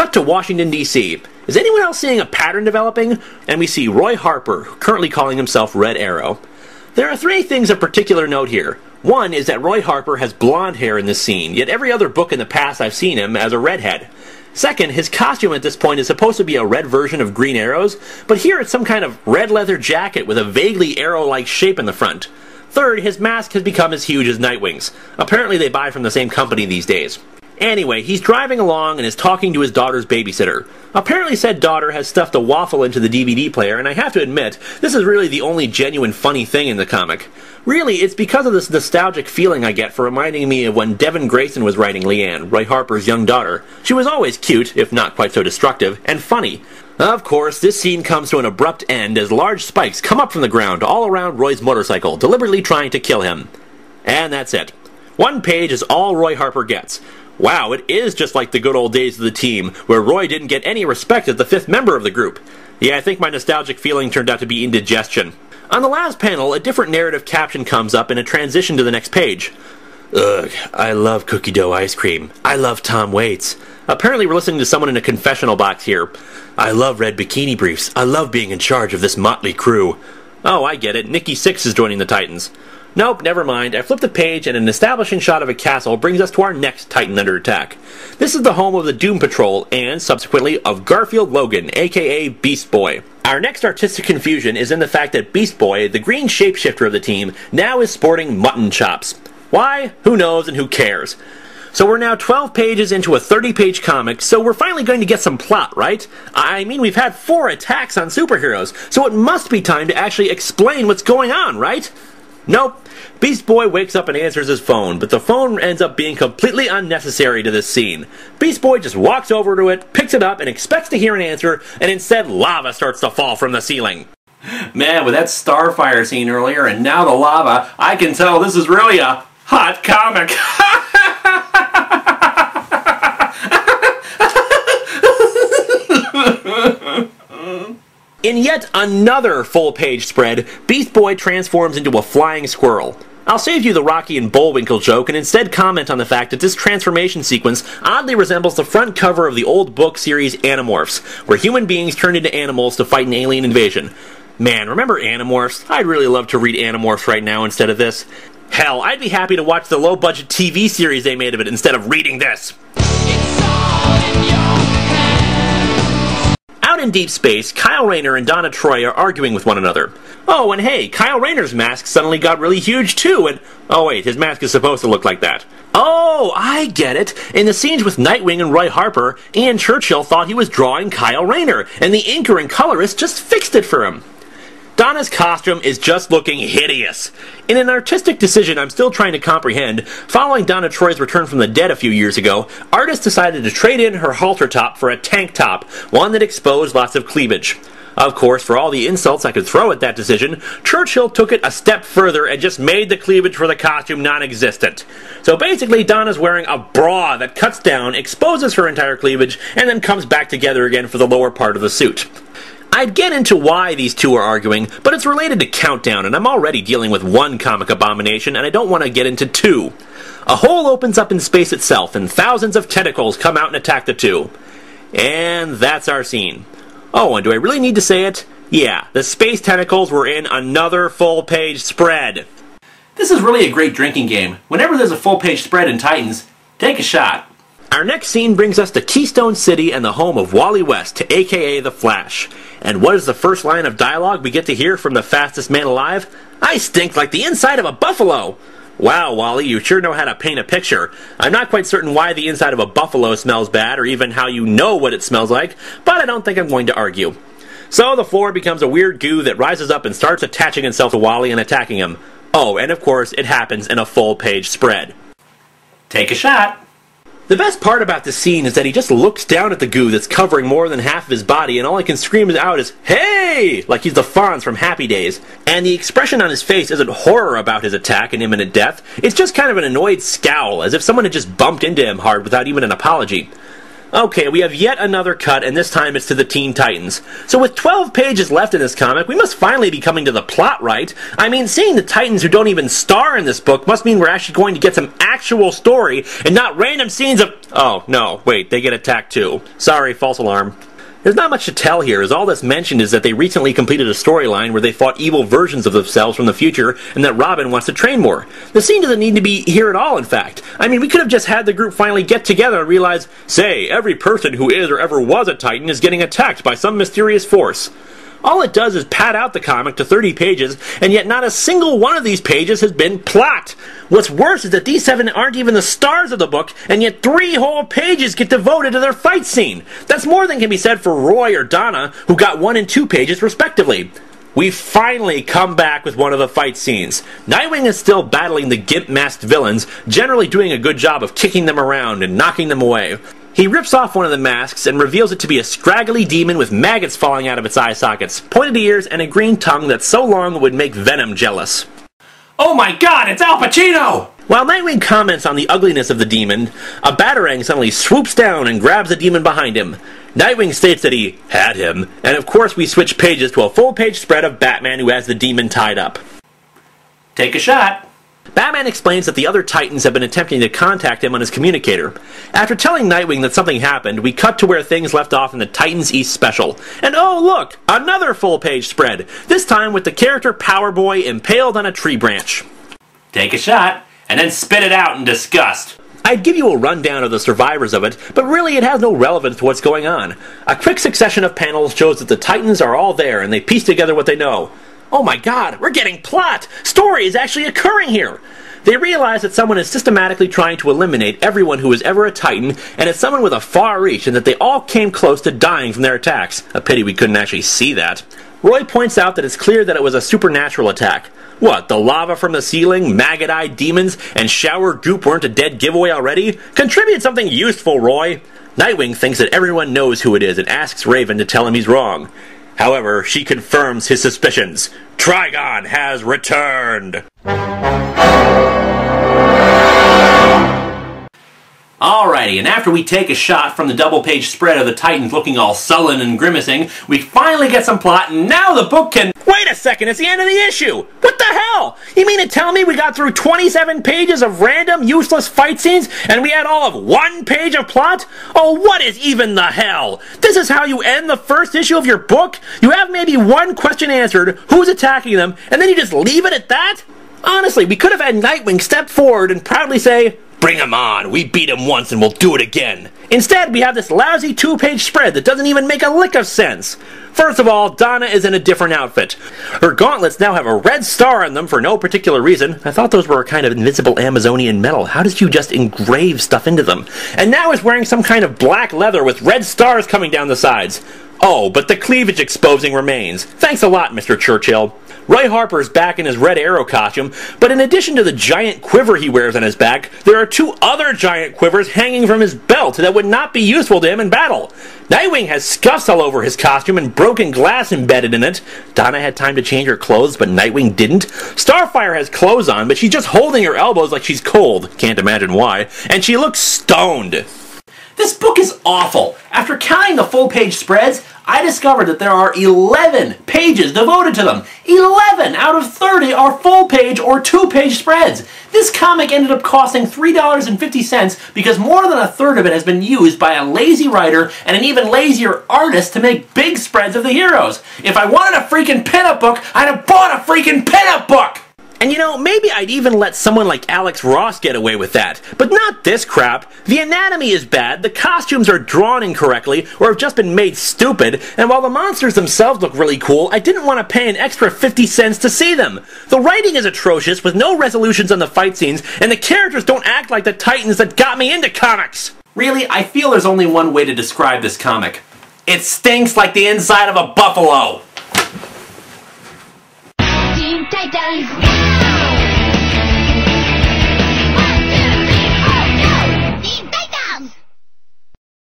cut to Washington, D.C. Is anyone else seeing a pattern developing? And we see Roy Harper, currently calling himself Red Arrow. There are three things of particular note here. One is that Roy Harper has blonde hair in this scene, yet every other book in the past I've seen him as a redhead. Second, his costume at this point is supposed to be a red version of Green Arrow's, but here it's some kind of red leather jacket with a vaguely arrow-like shape in the front. Third, his mask has become as huge as Nightwing's. Apparently they buy from the same company these days. Anyway, he's driving along and is talking to his daughter's babysitter. Apparently said daughter has stuffed a waffle into the DVD player, and I have to admit, this is really the only genuine funny thing in the comic. Really, it's because of this nostalgic feeling I get for reminding me of when Devin Grayson was writing Leanne, Roy Harper's young daughter. She was always cute, if not quite so destructive, and funny. Of course, this scene comes to an abrupt end as large spikes come up from the ground all around Roy's motorcycle, deliberately trying to kill him. And that's it. One page is all Roy Harper gets. Wow, it is just like the good old days of the team, where Roy didn't get any respect as the fifth member of the group. Yeah, I think my nostalgic feeling turned out to be indigestion. On the last panel, a different narrative caption comes up in a transition to the next page. Ugh, I love cookie dough ice cream. I love Tom Waits. Apparently we're listening to someone in a confessional box here. I love red bikini briefs. I love being in charge of this motley crew. Oh, I get it. Nikki Sixx is joining the Titans. Nope, never mind. I flipped the page and an establishing shot of a castle brings us to our next Titan under attack. This is the home of the Doom Patrol and, subsequently, of Garfield Logan, aka Beast Boy. Our next artistic confusion is in the fact that Beast Boy, the green shapeshifter of the team, now is sporting mutton chops. Why? Who knows and who cares? So we're now 12 pages into a 30-page comic, so we're finally going to get some plot, right? I mean, we've had 4 attacks on superheroes, so it must be time to actually explain what's going on, right? Nope. Beast Boy wakes up and answers his phone, but the phone ends up being completely unnecessary to this scene. Beast Boy just walks over to it, picks it up, and expects to hear an answer, and instead lava starts to fall from the ceiling. Man, with that Starfire scene earlier and now the lava, I can tell this is really a hot comic. In yet another full-page spread, Beast Boy transforms into a flying squirrel. I'll save you the Rocky and Bullwinkle joke and instead comment on the fact that this transformation sequence oddly resembles the front cover of the old book series Animorphs, where human beings turned into animals to fight an alien invasion. Man, remember Animorphs? I'd really love to read Animorphs right now instead of this. Hell, I'd be happy to watch the low-budget TV series they made of it instead of reading this. It's all in your Out in deep space, Kyle Rayner and Donna Troy are arguing with one another. Oh, and hey, Kyle Rayner's mask suddenly got really huge too, and... oh wait, his mask is supposed to look like that. Oh, I get it. In the scenes with Nightwing and Roy Harper, Ian Churchill thought he was drawing Kyle Rayner, and the inker and colorist just fixed it for him. Donna's costume is just looking hideous. In an artistic decision I'm still trying to comprehend, following Donna Troy's return from the dead a few years ago, artists decided to trade in her halter top for a tank top, one that exposed lots of cleavage. Of course, for all the insults I could throw at that decision, Churchill took it a step further and just made the cleavage for the costume non-existent. So basically, Donna's wearing a bra that cuts down, exposes her entire cleavage, and then comes back together again for the lower part of the suit. I'd get into why these two are arguing, but it's related to Countdown, and I'm already dealing with one comic abomination, and I don't want to get into 2. A hole opens up in space itself, and thousands of tentacles come out and attack the two. And that's our scene. Oh, and do I really need to say it? Yeah, the space tentacles were in another full-page spread. This is really a great drinking game. Whenever there's a full-page spread in Titans, take a shot. Our next scene brings us to Keystone City and the home of Wally West, aka The Flash. And what is the first line of dialogue we get to hear from the fastest man alive? I stink like the inside of a buffalo! Wow, Wally, you sure know how to paint a picture. I'm not quite certain why the inside of a buffalo smells bad, or even how you know what it smells like, but I don't think I'm going to argue. So the floor becomes a weird goo that rises up and starts attaching itself to Wally and attacking him. Oh, and of course, it happens in a full-page spread. Take a shot! The best part about this scene is that he just looks down at the goo that's covering more than half of his body, and all he can scream out is, "Hey!" like he's the Fonz from Happy Days. And the expression on his face isn't horror about his attack and imminent death, it's just kind of an annoyed scowl, as if someone had just bumped into him hard without even an apology. Okay, we have yet another cut, and this time it's to the Teen Titans. So with 12 pages left in this comic, we must finally be coming to the plot, right? I mean, seeing the Titans who don't even star in this book must mean we're actually going to get some actual story, and not random scenes of... Oh, no, wait, they get attacked too. Sorry, false alarm. There's not much to tell here, as all that's mentioned is that they recently completed a storyline where they fought evil versions of themselves from the future, and that Robin wants to train more. The scene doesn't need to be here at all, in fact. I mean, we could have just had the group finally get together and realize, say, every person who is or ever was a Titan is getting attacked by some mysterious force. All it does is pad out the comic to 30 pages, and yet not a single one of these pages has been plot. What's worse is that these 7 aren't even the stars of the book, and yet 3 whole pages get devoted to their fight scene. That's more than can be said for Roy or Donna, who got 1 and 2 pages respectively. We finally come back with one of the fight scenes. Nightwing is still battling the gimp-masked villains, generally doing a good job of kicking them around and knocking them away. He rips off one of the masks and reveals it to be a scraggly demon with maggots falling out of its eye sockets, pointed ears, and a green tongue that's so long it would make Venom jealous. Oh my god, it's Al Pacino! While Nightwing comments on the ugliness of the demon, a Batarang suddenly swoops down and grabs the demon behind him. Nightwing states that he had him, and of course we switch pages to a full-page spread of Batman who has the demon tied up. Take a shot. Batman explains that the other Titans have been attempting to contact him on his communicator. After telling Nightwing that something happened, we cut to where things left off in the Titans East special. And oh look, another full-page spread, this time with the character Power Boy impaled on a tree branch. Take a shot, and then spit it out in disgust. I'd give you a rundown of the survivors of it, but really it has no relevance to what's going on. A quick succession of panels shows that the Titans are all there and they piece together what they know. Oh my god, we're getting plot! Story is actually occurring here! They realize that someone is systematically trying to eliminate everyone who was ever a Titan, and it's someone with a far reach, and that they all came close to dying from their attacks. A pity we couldn't actually see that. Roy points out that it's clear that it was a supernatural attack. What, the lava from the ceiling, maggot-eyed demons, and shower goop weren't a dead giveaway already? Contribute something useful, Roy! Nightwing thinks that everyone knows who it is and asks Raven to tell him he's wrong. However, she confirms his suspicions. Trigon has returned! Alrighty, and after we take a shot from the double-page spread of the Titans looking all sullen and grimacing, we finally get some plot, and now the book can... Wait a second, it's the end of the issue! What the hell? You mean to tell me we got through 27 pages of random, useless fight scenes, and we had all of 1 page of plot? Oh, what is even the hell? This is how you end the first issue of your book? You have maybe 1 question answered, who's attacking them, and then you just leave it at that? Honestly, we could have had Nightwing step forward and proudly say, "Bring him on, we beat him once and we'll do it again." Instead, we have this lousy 2-page spread that doesn't even make a lick of sense. First of all, Donna is in a different outfit. Her gauntlets now have a red star on them for no particular reason. I thought those were a kind of invisible Amazonian metal. How did you just engrave stuff into them? And now is wearing some kind of black leather with red stars coming down the sides. Oh, but the cleavage exposing remains. Thanks a lot, Mr. Churchill. Roy Harper's back in his Red Arrow costume, but in addition to the giant quiver he wears on his back, there are 2 other giant quivers hanging from his belt that would not be useful to him in battle. Nightwing has scuffs all over his costume and broken glass embedded in it. Donna had time to change her clothes, but Nightwing didn't. Starfire has clothes on, but she's just holding her elbows like she's cold. Can't imagine why. And she looks stoned. This book is awful. After counting the full-page spreads, I discovered that there are 11 pages devoted to them. 11 out of 30 are full-page or 2-page spreads. This comic ended up costing $3.50 because more than a third of it has been used by a lazy writer and an even lazier artist to make big spreads of the heroes. If I wanted a freaking pinup book, I'd have bought a freaking pinup book! And you know, maybe I'd even let someone like Alex Ross get away with that. But not this crap. The anatomy is bad, the costumes are drawn incorrectly, or have just been made stupid, and while the monsters themselves look really cool, I didn't want to pay an extra 50 cents to see them. The writing is atrocious, with no resolutions on the fight scenes, and the characters don't act like the Titans that got me into comics. Really, I feel there's only one way to describe this comic. It stinks like the inside of a buffalo. Teen Titans.